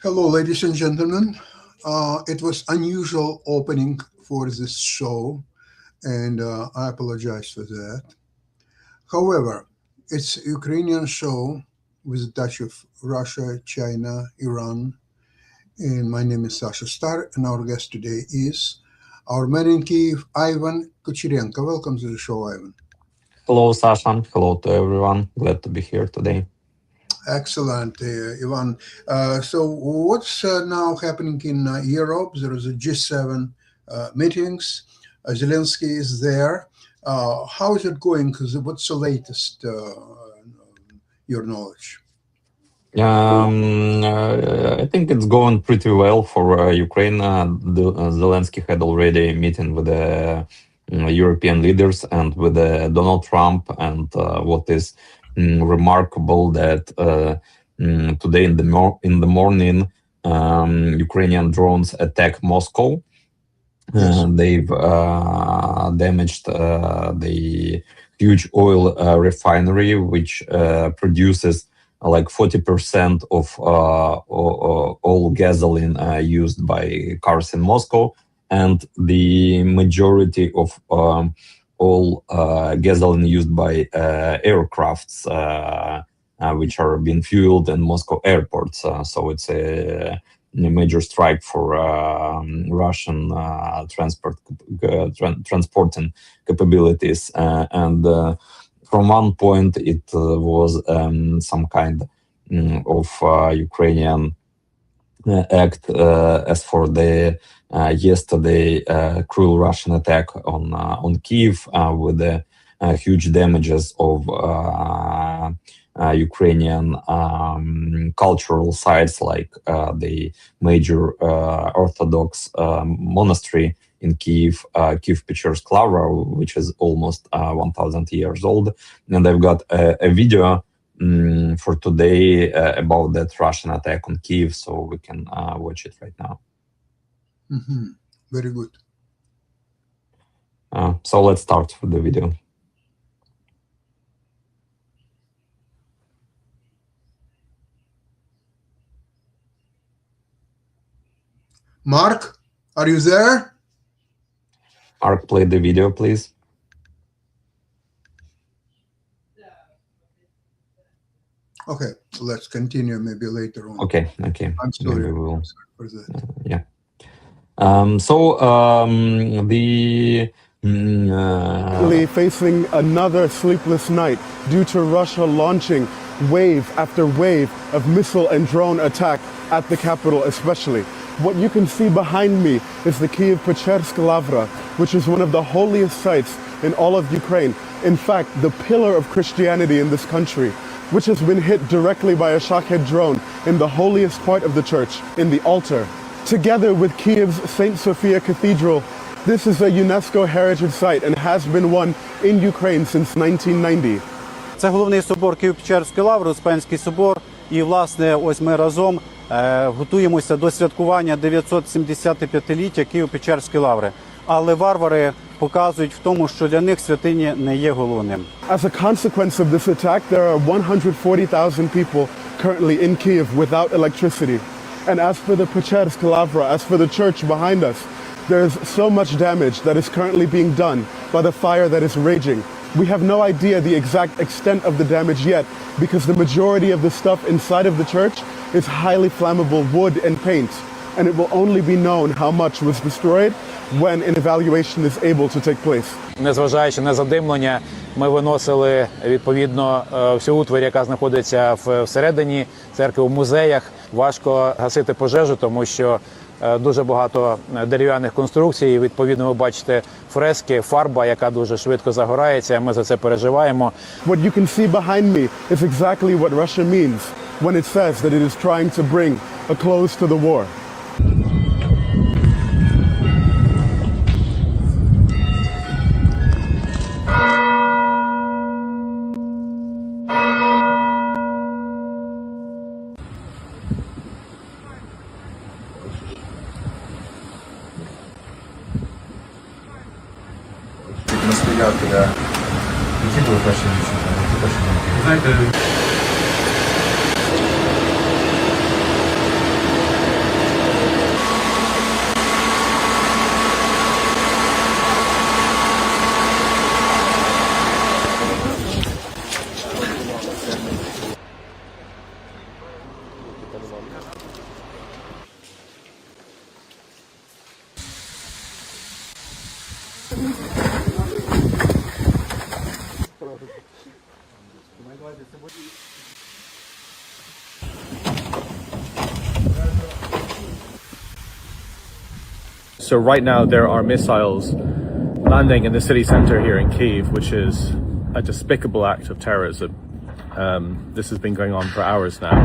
Hello, ladies and gentlemen. It was unusual opening for this show, and I apologize for that. However, it's a Ukrainian show with a touch of Russia, China, Iran, and my name is Sasha Star, and our guest today is our man in Kiev, Ivan Kucherenko. Welcome to the show, Ivan. Hello, Sasha. Hello to everyone. Glad to be here today. Excellent, Ivan. So what's now happening in Europe? There is a G7 meetings. Zelensky is there. How is it going? What's the latest, your knowledge? I think it's going pretty well for Ukraine. Zelensky had already a meeting with the European leaders and with Donald Trump. And what is remarkable that today in the morning, Ukrainian drones attack Moscow. Yes. They've damaged the huge oil refinery, which produces like 40% of all gasoline used by cars in Moscow, and the majority of all gasoline used by aircrafts, which are being fueled in Moscow airports. So it's a major strike for Russian transporting capabilities. And from one point, it was some kind of Ukrainian act. As for the yesterday cruel Russian attack on Kiev with the huge damages of Ukrainian cultural sites like the major Orthodox monastery in Kiev, Kiev-Pечерsk Lavra, which is almost 1,000 years old. And I've got a video for today about that Russian attack on Kiev, so we can watch it right now. Mm-hmm. Very good. So let's start with the video. Mark, are you there? Mark, play the video, please. Okay, let's continue maybe later on. Okay. I'm sorry. Maybe we will. I'm sorry for that. Yeah. Facing another sleepless night due to Russia launching wave after wave of missile and drone attack at the capital especially. What you can see behind me is the Kiev-Pечерsk Lavra, which is one of the holiest sites in all of Ukraine. In fact, the pillar of Christianity in this country, which has been hit directly by a Shahed drone in the holiest part of the church, in the altar. Together with Kiev's St. Sophia Cathedral, this is a UNESCO heritage site and has been one in Ukraine since 1990. Це головний собор Києво-Печерської лаври, Успенський собор. І, власне, ось ми разом готуємося до святкування 975-ліття Києво-Печерської лаври. Але варвари показують в тому, що для них святині не є головним. As a consequence of this attack, there are 140,000 people currently in Kiev without electricity. And as for the Pечерsk Lavra, as for the church behind us, there's so much damage that is currently being done by the fire that is raging. We have no idea the exact extent of the damage yet because the majority of the stuff inside of the church is highly flammable wood and paint. And it will only be known how much was destroyed when an evaluation is able to take place. Незважаючи на задимлення, ми виносили відповідно всю утварь, яка знаходиться всередині церкви, в музеях. Важко гасити пожежу, тому що дуже багато дерев'яних конструкцій. Відповідно, ви бачите фрески, фарба, яка дуже швидко загорається. Ми за це переживаємо. What you can see behind me is exactly what Russia means when it says that it is trying to bring a close to the war. Які були перші відчуття? Знаєте, So right now there are missiles landing in the city center here in Kyiv, which is a despicable act of terrorism. This has been going on for hours now.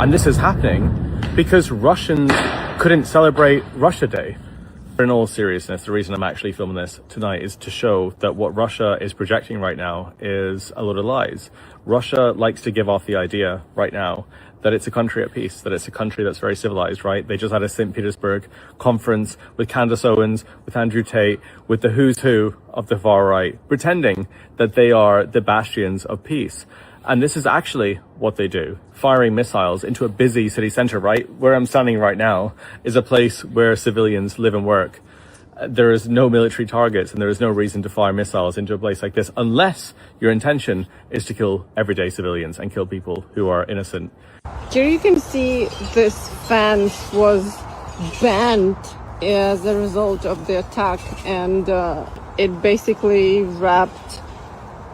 And this is happening because Russians couldn't celebrate Russia Day. In all seriousness, the reason I'm actually filming this tonight is to show that what Russia is projecting right now is a load of lies. Russia likes to give off the idea right now that it's a country at peace, that it's a country that's very civilized, right? They just had a St. Petersburg conference with Candace Owens, with Andrew Tate, with the who's who of the far right, pretending that they are the bastions of peace. And this is actually what they do, firing missiles into a busy city center, right? Where I'm standing right now is a place where civilians live and work. There is no military targets and there is no reason to fire missiles into a place like this unless your intention is to kill everyday civilians and kill people who are innocent. Here you can see this fence was bent as a result of the attack, and it basically wrapped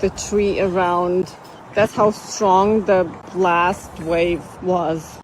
the tree around. That's how strong the blast wave was.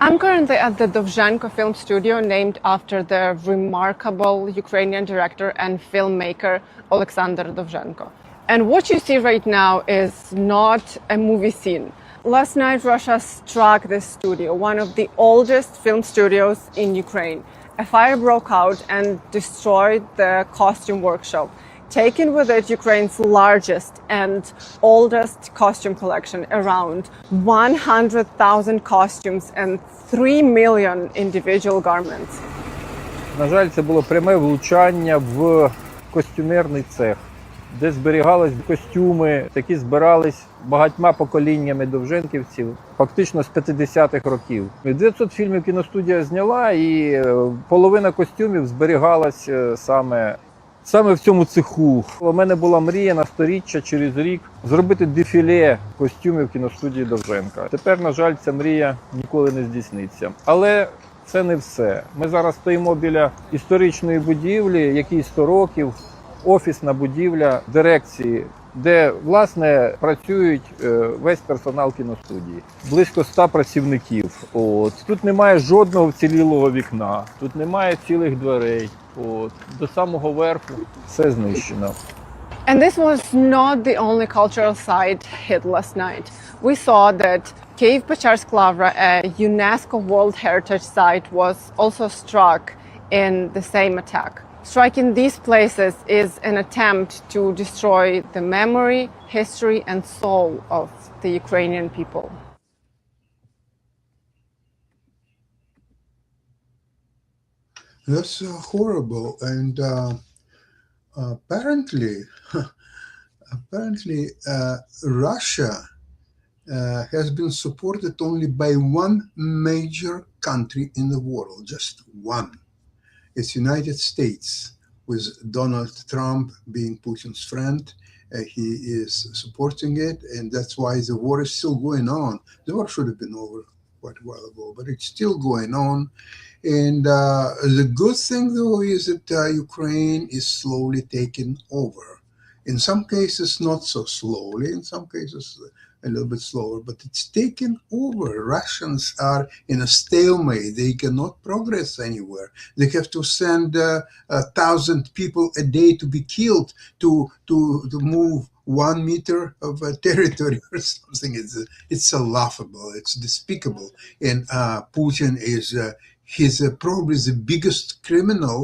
I'm currently at the Dovzhenko Film Studio, named after the remarkable Ukrainian director and filmmaker Alexander Dovzhenko. And what you see right now is not a movie scene. Last night, Russia struck this studio, one of the oldest film studios in Ukraine. A fire broke out and destroyed the costume workshop, taking with it Ukraine's largest and oldest costume collection, around 100,000 costumes and 3 million individual garments. На жаль, це було пряме влучання в костюмерний цех, де зберігались костюми, які збирались багатьма поколіннями довженківців, фактично з 50-х років. 900 фільмів кіностудія зняла, і половина костюмів зберігалась саме в цьому цеху. У мене була мрія на 100-річчя через рік зробити дефіле костюмів кіностудії Довженка. Тепер, на жаль, ця мрія ніколи не здійсниться. Але це не все. Ми зараз стоїмо біля історичної будівлі, якій 100 років, офісна будівля дирекції, де, власне, працюють весь персонал кіностудії. Близько 100 працівників. Тут немає жодного вцілілого вікна, тут немає цілих дверей. До самого верху все знищено. And this was not the only cultural site hit last night. We saw that Kyiv-Pечерськ Lavra, a UNESCO World Heritage Site, was also struck in the same attack. Striking these places is an attempt to destroy the memory, history, and soul of the Ukrainian people. That's horrible, and apparently, Russia has been supported only by one major country in the world, just one. It's United States, with Donald Trump being Putin's friend. He is supporting it, and that's why the war is still going on. The war should have been over quite a while ago, but it's still going on. And the good thing, though, is that Ukraine is slowly taking over. In some cases, not so slowly. In some cases, a little bit slower. But it's taken over. Russians are in a stalemate. They cannot progress anywhere. They have to send 1,000 people a day to be killed to move 1 meter of territory or something. It's laughable. It's despicable. And Putin is... he's probably the biggest criminal,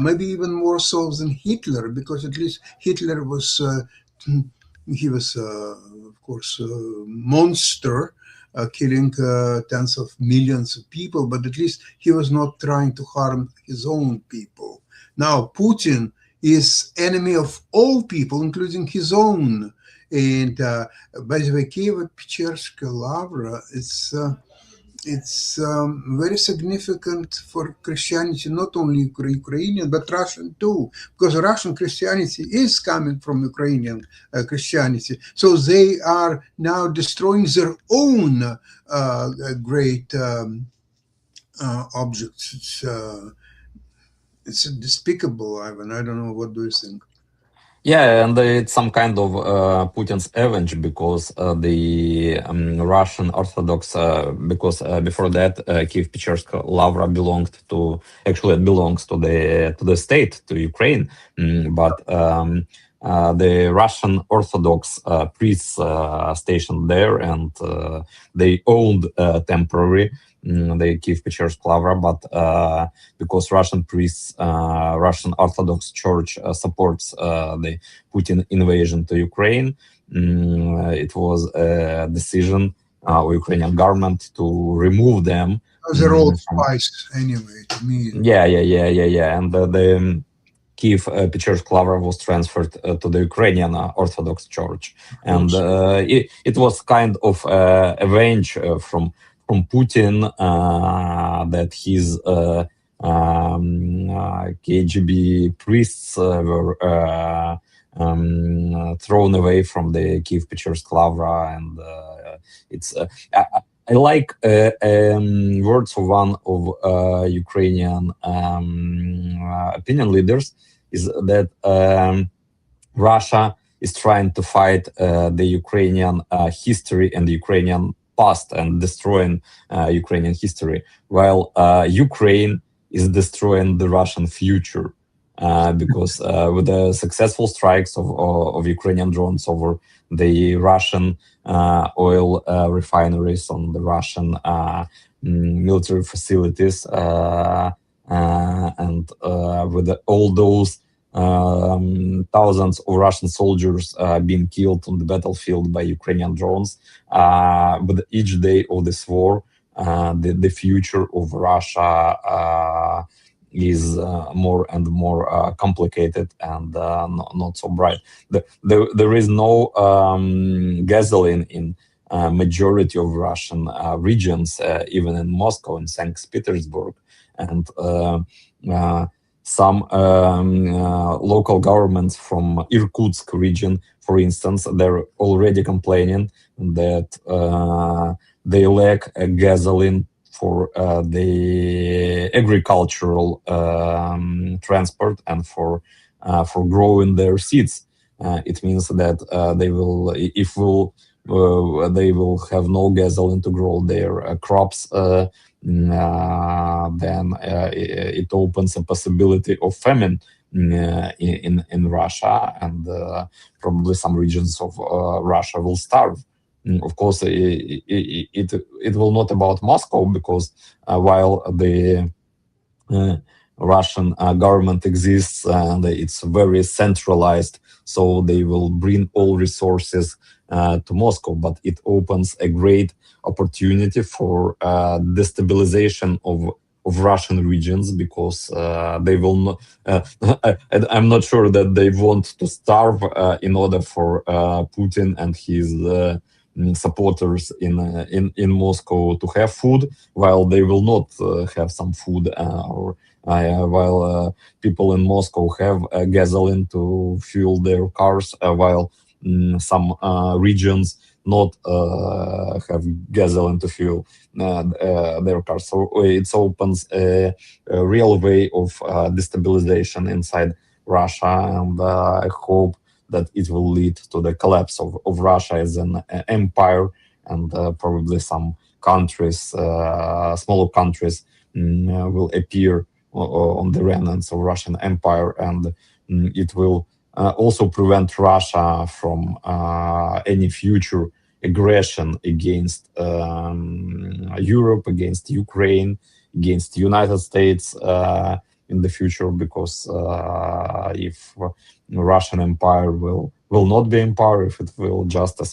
maybe even more so than Hitler, because at least Hitler was, of course, a monster, killing tens of millions of people, but at least he was not trying to harm his own people. Now, Putin is enemy of all people, including his own. And by the way, Kyiv-Pечерськ Lavra, it's very significant for Christianity, not only Ukrainian, but Russian too, because Russian Christianity is coming from Ukrainian Christianity. So they are now destroying their own great objects. It's despicable, Ivan. I don't know. What do you think? Yeah, and it's some kind of Putin's revenge because the Russian Orthodox, because before that Kiev-Pechersk Lavra it belongs to the state, to Ukraine, but the Russian Orthodox priests stationed there, and they owned temporary the Kiev-Pechersk Lavra, but because Russian priests, Russian Orthodox Church supports the Putin invasion to Ukraine. It was a decision of Ukrainian government to remove them. They're all spies anyway, to me. Yeah. And the Kiev Pechersk Lavra was transferred to the Ukrainian Orthodox Church, and it was kind of revenge from Putin that his KGB priests were thrown away from the Kiev Pechersk Lavra, and it's. I like words of one of Ukrainian opinion leaders is that Russia is trying to fight the Ukrainian history and the Ukrainian past and destroying Ukrainian history, while Ukraine is destroying the Russian future. Because with the successful strikes of Ukrainian drones over the Russian oil refineries, on the Russian military facilities, and with all those thousands of Russian soldiers being killed on the battlefield by Ukrainian drones, with each day of this war, the future of Russia is more and more complicated and not so bright. There is no gasoline in majority of Russian regions, even in Moscow and St. Petersburg, and some local governments from Irkutsk region, for instance, they're already complaining that they lack gasoline for the agricultural transport and for growing their seeds. It means that they will have no gasoline to grow their crops. Then it opens a possibility of famine in Russia, and probably some regions of Russia will starve. Of course, it will not about Moscow, because while the Russian government exists and it's very centralized, so they will bring all resources to Moscow, but it opens a great opportunity for destabilization of Russian regions, because they will not. I'm not sure that they want to starve in order for Putin and his supporters in Moscow to have food, while they will not have some food, or while people in Moscow have gasoline to fuel their cars, while some regions not have gasoline to fuel their cars. So it opens a real way of destabilization inside Russia, and I hope that it will lead to the collapse of Russia as an empire, and probably some countries, smaller countries, will appear on the remnants of Russian empire, and it will also prevent Russia from any future aggression against Europe, against Ukraine, against the United States in the future, because if Russian empire will not be empire, if it will just a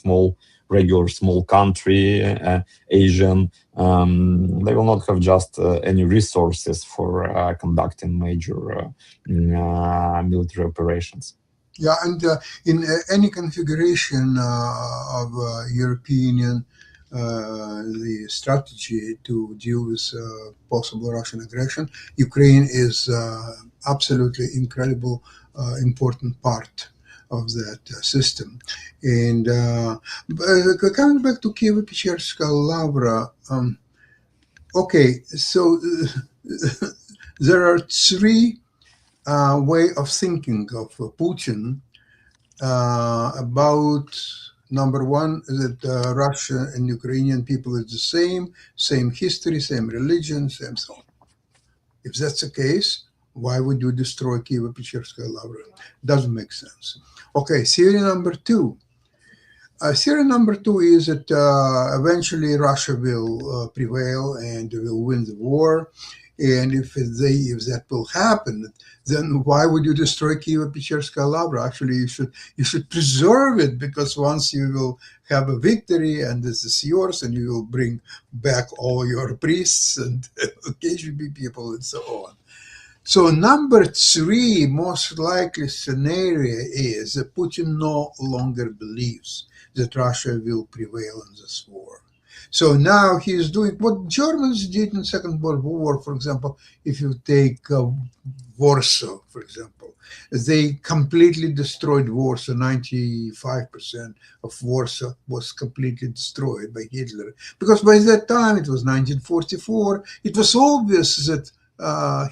regular small country, Asian, they will not have just any resources for conducting major military operations. Yeah, and in any configuration of European the strategy to deal with possible Russian aggression, Ukraine is absolutely incredible, important part of that system. And coming back to Kievo-Pecherska Lavra, okay, so there are three way of thinking of Putin about number one, that Russia and Ukrainian people is the same history, same religion, same so on. If that's the case, why would you destroy Kievo-Pecherskaya Lavra? Doesn't make sense. Okay, theory number two. Theory number two is that eventually Russia will prevail and will win the war. And if that will happen, then why would you destroy Kievo-Pecherskaya Lavra? Actually, you should preserve it, because once you will have a victory and this is yours, and you will bring back all your priests and KGB people and so on. So number three, most likely scenario is that Putin no longer believes that Russia will prevail in this war. So now he is doing what Germans did in Second World War, for example. If you take Warsaw, for example, they completely destroyed Warsaw. 95% of Warsaw was completely destroyed by Hitler. Because by that time, it was 1944, it was obvious that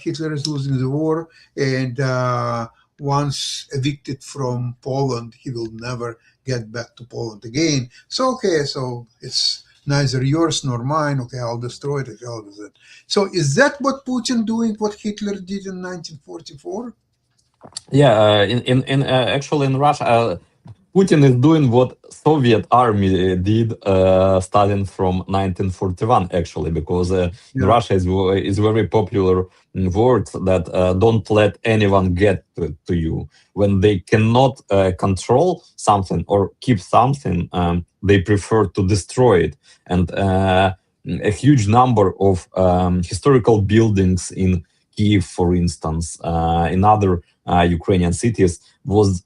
Hitler is losing the war, and once evicted from Poland, he will never get back to Poland again. So, okay, so it's neither yours nor mine. Okay, I'll destroy it. Hell with it. So is that what Putin doing, what Hitler did in 1944? Yeah, actually in Russia, Putin is doing what Soviet army did starting from 1941, actually, because in Russia is very popular word that don't let anyone get to you. When they cannot control something or keep something, they prefer to destroy it. And a huge number of historical buildings in Kiev, for instance, in other Ukrainian cities was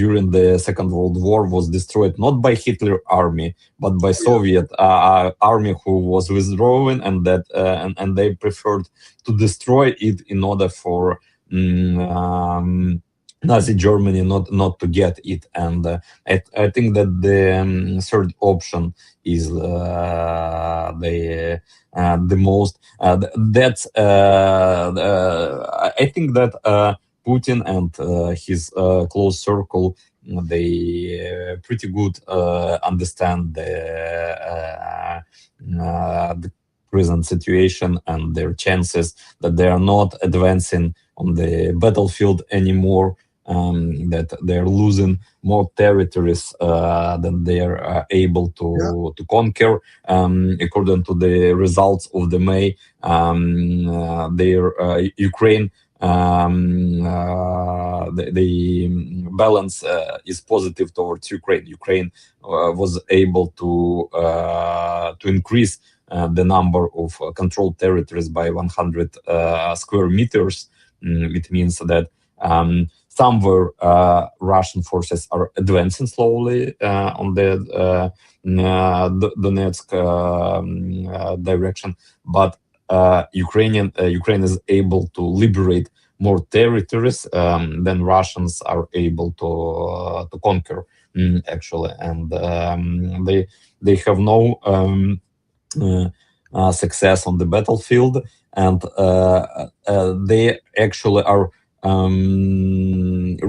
during the Second World War was destroyed not by Hitler army but by Soviet army who was withdrawing, and that and they preferred to destroy it in order for Nazi Germany not to get it. And I think that the third option is the most. That's I think that Putin and his close circle, they pretty good understand the present situation and their chances, that they are not advancing on the battlefield anymore, that they're losing more territories than they are able to conquer. According to the results of the May, Ukraine, the balance is positive towards Ukraine. Ukraine was able to increase the number of controlled territories by 100 square meters. It means that somewhere Russian forces are advancing slowly on the Donetsk direction, but Ukraine is able to liberate more territories than Russians are able to conquer, actually, and they have no success on the battlefield, and they actually are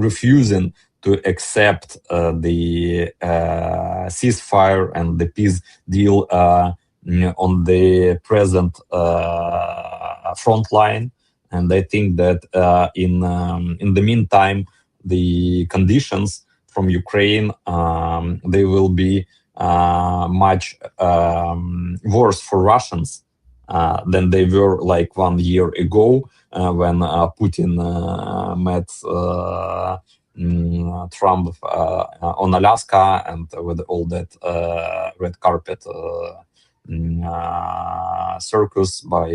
refusing to accept the ceasefire and the peace deal on the present front line. And I think that in the meantime, the conditions from Ukraine, they will be much worse for Russians than they were like 1 year ago when Putin met Trump on Alaska, and with all that red carpet circus by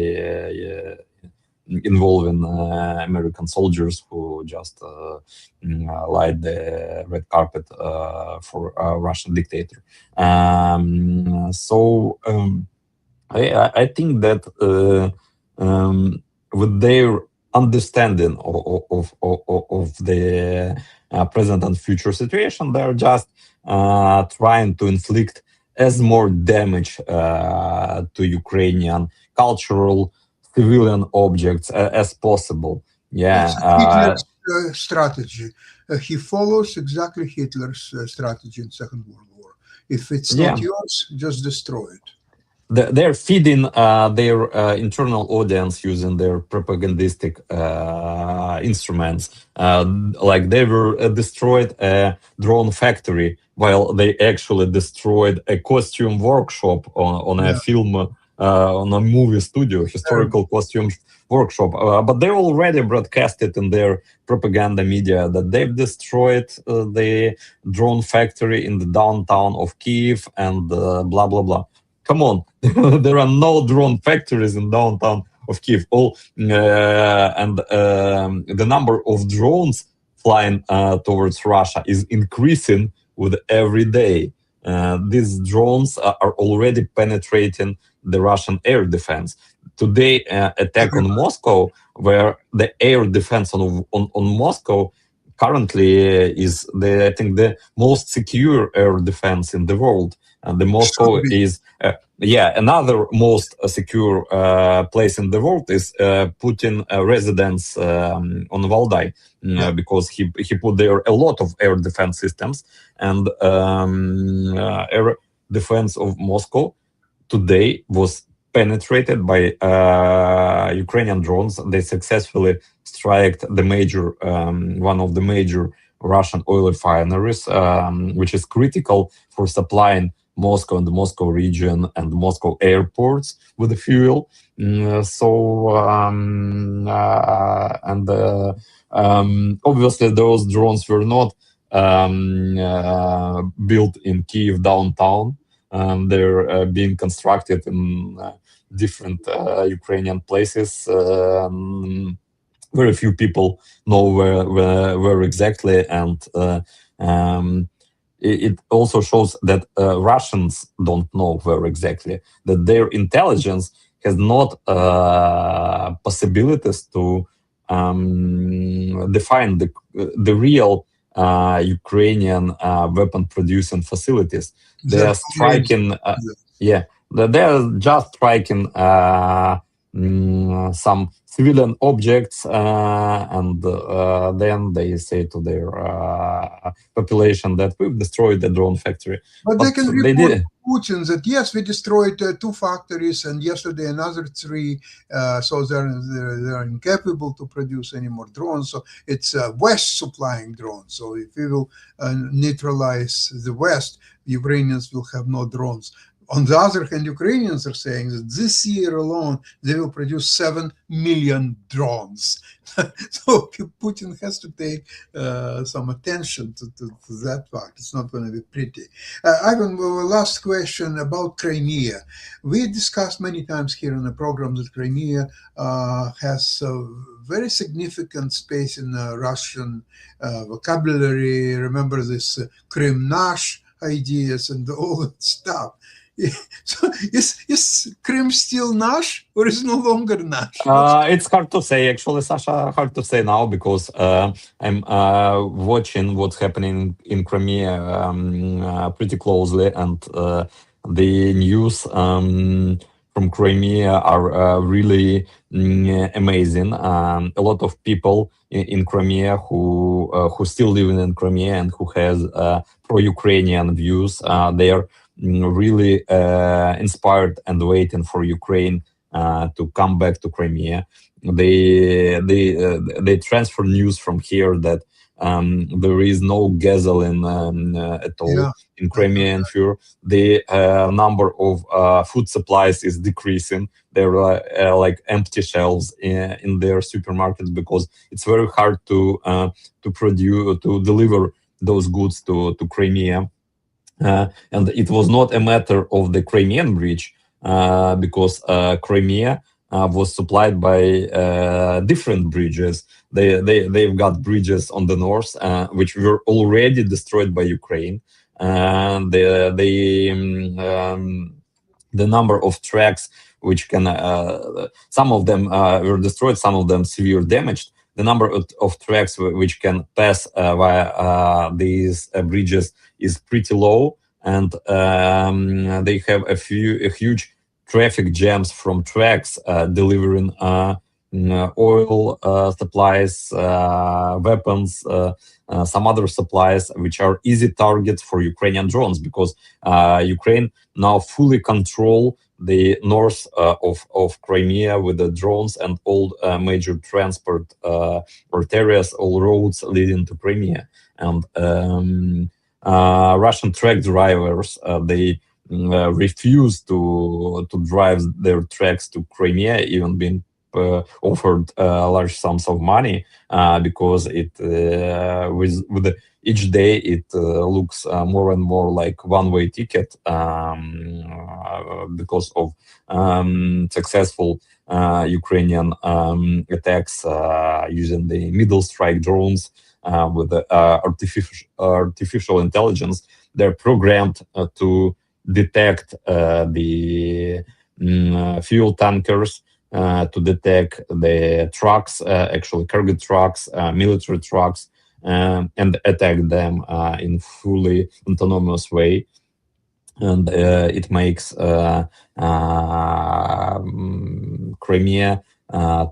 involving American soldiers who just light the red carpet for a Russian dictator. I think that with their understanding of the present and future situation, they're just trying to inflict as more damage to Ukrainian cultural, civilian objects as possible. Yeah. strategy. He follows exactly Hitler's strategy in Second World War. If it's Yeah. not yours, just destroy it. They're feeding their internal audience using their propagandistic instruments. Like they were destroyed a drone factory while they actually destroyed a costume workshop on a film, on a movie studio, historical costume workshop. But they already broadcasted in their propaganda media that they've destroyed the drone factory in the downtown of Kiev and blah, blah, blah. Come on, there are no drone factories in downtown of Kiev. The number of drones flying towards Russia is increasing with every day. These drones are already penetrating the Russian air defense. Today, attack on Moscow, where the air defense on Moscow currently is I think the most secure air defense in the world. And the Moscow is, another most secure place in the world is Putin residence on Valdai, because he put there a lot of air defense systems, and air defense of Moscow today was penetrated by Ukrainian drones. They successfully struck the major, one of the major Russian oil refineries, which is critical for supplying Moscow and the Moscow region and Moscow airports with the fuel. Obviously those drones were not built in Kiev downtown. They're being constructed in different Ukrainian places. Very few people know where exactly, and it also shows that Russians don't know where exactly, that their intelligence has not possibilities to define the real Ukrainian weapon producing facilities. They are striking, they are just striking some civilian objects, and then they say to their population that we've destroyed the drone factory. But they can report to Putin that yes, we destroyed 2 factories, and yesterday another 3. So they're incapable to produce any more drones. So it's West supplying drones. So if we will neutralize the West, Ukrainians will have no drones. On the other hand, Ukrainians are saying that this year alone, they will produce 7 million drones. So Putin has to take some attention to that fact. It's not going to be pretty. Ivan, last question about Crimea. We discussed many times here on the program that Crimea has a very significant space in Russian vocabulary. Remember this Krim Nash ideas and all that stuff. So is Krim still Nash, or is no longer Nash? It's hard to say, actually, Sasha. Hard to say now, because I'm watching what's happening in Crimea pretty closely, and the news from Crimea are really amazing. A lot of people in Crimea who still living in Crimea and who has pro-Ukrainian views, they are really inspired and waiting for Ukraine to come back to Crimea. They transfer news from here that there is no gasoline at all in Crimean fuel. The number of food supplies is decreasing. There are like empty shelves in their supermarkets, because it's very hard to deliver those goods to Crimea. And it was not a matter of the Crimean bridge, because Crimea was supplied by different bridges. They've got bridges on the north, which were already destroyed by Ukraine. And the number of tracks which can, some of them were destroyed, some of them severe damaged. The number of tracks which can pass via these bridges is pretty low, and they have a huge traffic jams from tracks delivering oil supplies, weapons, some other supplies, which are easy targets for Ukrainian drones, because Ukraine now fully control the north of Crimea with the drones and all major transport arterias, all roads leading to Crimea. And Russian truck drivers, they refuse to drive their trucks to Crimea, even being offered large sums of money, because it with each day it looks more and more like one-way ticket, because of successful Ukrainian attacks using the middle strike drones with artificial intelligence. They're programmed to detect the fuel tankers, to detect the trucks, actually cargo trucks, military trucks, and attack them in fully autonomous way. And it makes Crimea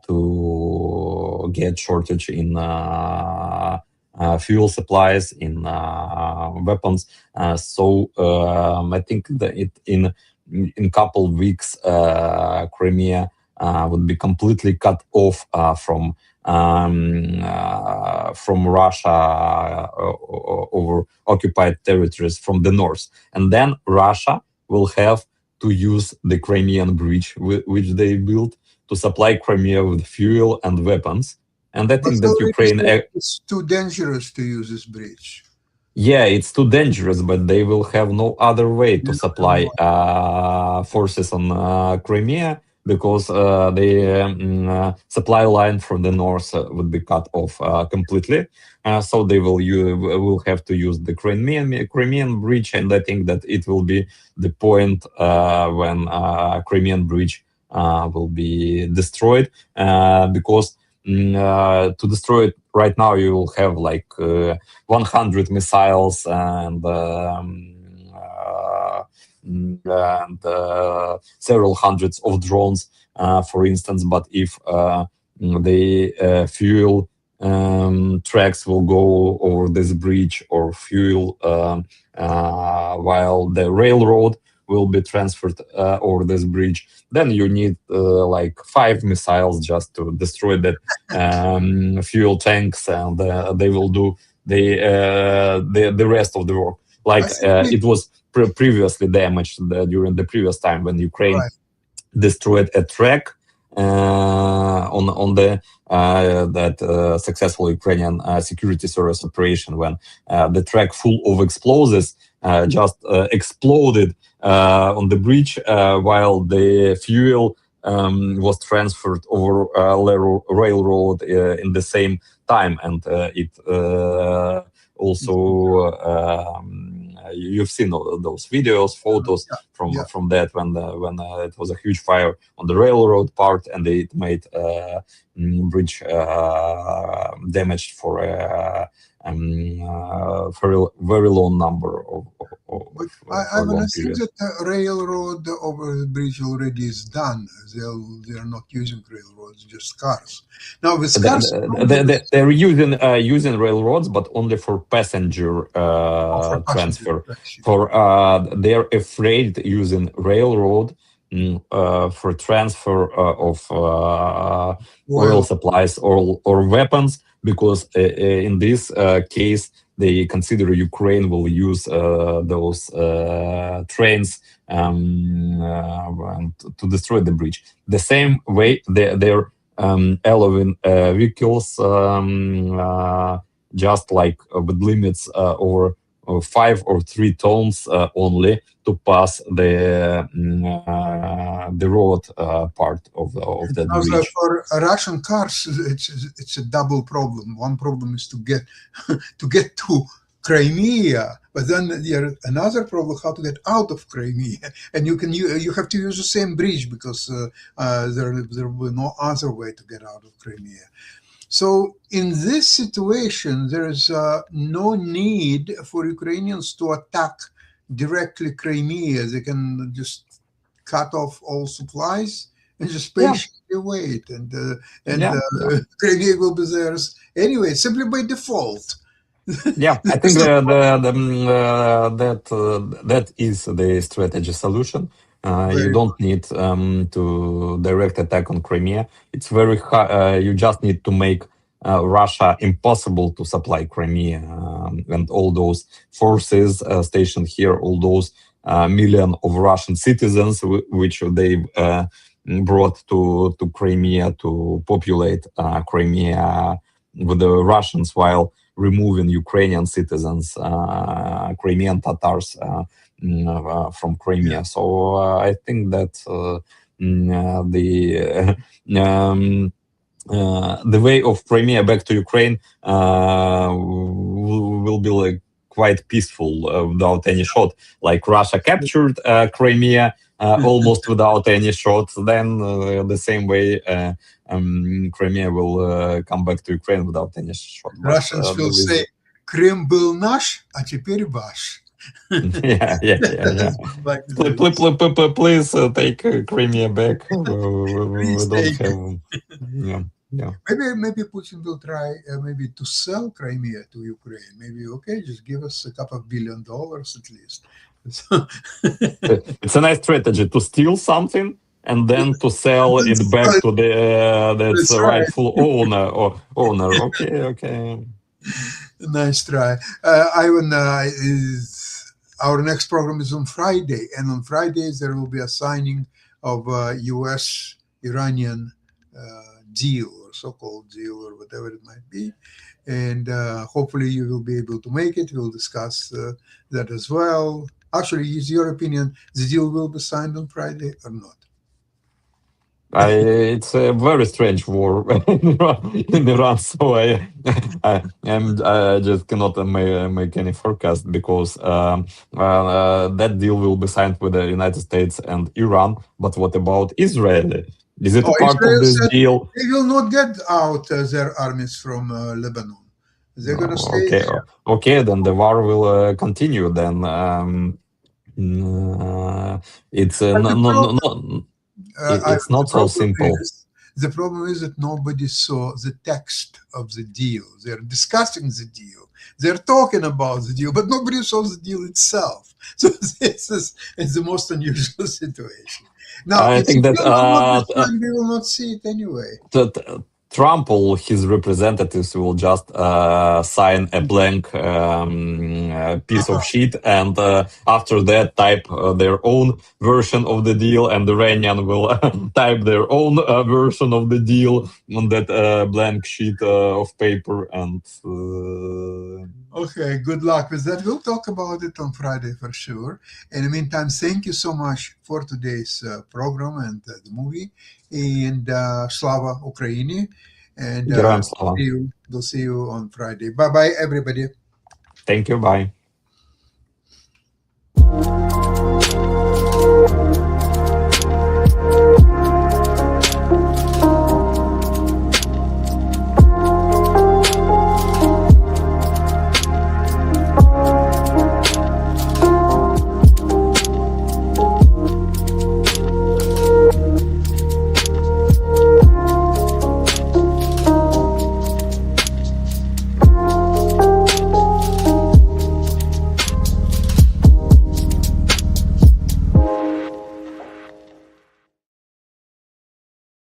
to get shortage in fuel supplies, in weapons. So I think that in couple of weeks, Crimea would be completely cut off from Russia over occupied territories from the north, and then Russia will have to use the Crimean bridge, which they built, to supply Crimea with fuel and weapons. And I think that Ukraine, it's too dangerous to use this bridge. Yeah, it's too dangerous, but they will have no other way to supply forces on Crimea, because the supply line from the north would be cut off completely. So they will have to use the Crimean bridge, and I think that it will be the point when Crimean bridge will be destroyed, because to destroy it right now, you will have like 100 missiles and several hundreds of drones, for instance. But if the fuel tracks will go over this bridge, or fuel while the railroad will be transferred over this bridge, then you need like 5 missiles just to destroy that fuel tanks, and they will do the rest of the work. Like it was previously damaged during the previous time when Ukraine destroyed a track on the that successful Ukrainian security service operation, when the track full of explosives just exploded on the bridge while the fuel was transferred over railroad in the same time. And it also you've seen those videos, photos from that, when it was a huge fire on the railroad part, and it made bridge damaged for a very long number of I want to think that the railroad over the bridge already is done. They're not using railroads, just cars. Now with cars, they're using railroads, but only for passenger transfer. They're afraid using railroad for transfer of oil supplies or weapons, because in this case they consider Ukraine will use those trains to destroy the bridge. The same way they're allowing vehicles just like with limits over 5 or 3 tons only to pass the road part of the bridge. For Russian cars, it's a double problem. One problem is to get to Crimea, but then there's another problem how to get out of Crimea, and you have to use the same bridge, because there will be no other way to get out of Crimea. So in this situation, there is no need for Ukrainians to attack directly Crimea. They can just cut off all supplies and just Yeah. patiently wait, and Yeah, Crimea will be theirs anyway, simply by default. yeah. I think that is the strategy solution. You Very don't need to direct attack on Crimea. It's very hard. You just need to make Russia impossible to supply Crimea, and all those forces stationed here, all those million of Russian citizens which they brought to Crimea to populate Crimea with the Russians, while removing Ukrainian citizens, Crimean Tatars from Crimea. So I think that the way of Crimea back to Ukraine will be like quite peaceful without any shot. Like Russia captured Crimea almost without any shots. Then the same way Crimea will come back to Ukraine without any shot. But, Russians will say, Крым был наш, а теперь ваш. yeah. Like Please take Crimea back. We don't take have. Yeah. Maybe Putin will try maybe to sell Crimea to Ukraine. Maybe, okay, just give us a couple of $1 billion at least. It's a nice strategy to steal something and then to sell it back to the that's rightful owner. Okay. Nice try. Ivan, our next program is on Friday, and on Fridays there will be a signing of U.S.-Iranian deal, or so-called deal, or whatever it might be. And hopefully you will be able to make it. We'll discuss that as well. Actually, is your opinion the deal will be signed on Friday or not? It's a very strange war in Iran, so I just cannot make any forecast, because that deal will be signed with the United States and Iran. But what about Israel? Is it part Israel of this said deal? They will not get out their armies from Lebanon. They're going to stay there. Okay, then the war will continue. Then it's it's not so simple. The problem is that nobody saw the text of the deal. They're discussing the deal. They're talking about the deal, but nobody saw the deal itself. So this is the most unusual situation. Now, I think that we will not see it anyway. Trump or his representatives will just sign a blank piece of sheet, and after that type their own version of the deal, and the Iranian will type their own version of the deal on that blank sheet of paper. And okay, good luck with that. We'll talk about it on Friday for sure. In the meantime, thank you so much for today's program and the movie. And Slava Ukraini. And we'll see you on Friday. Bye-bye, everybody. Thank you. Bye.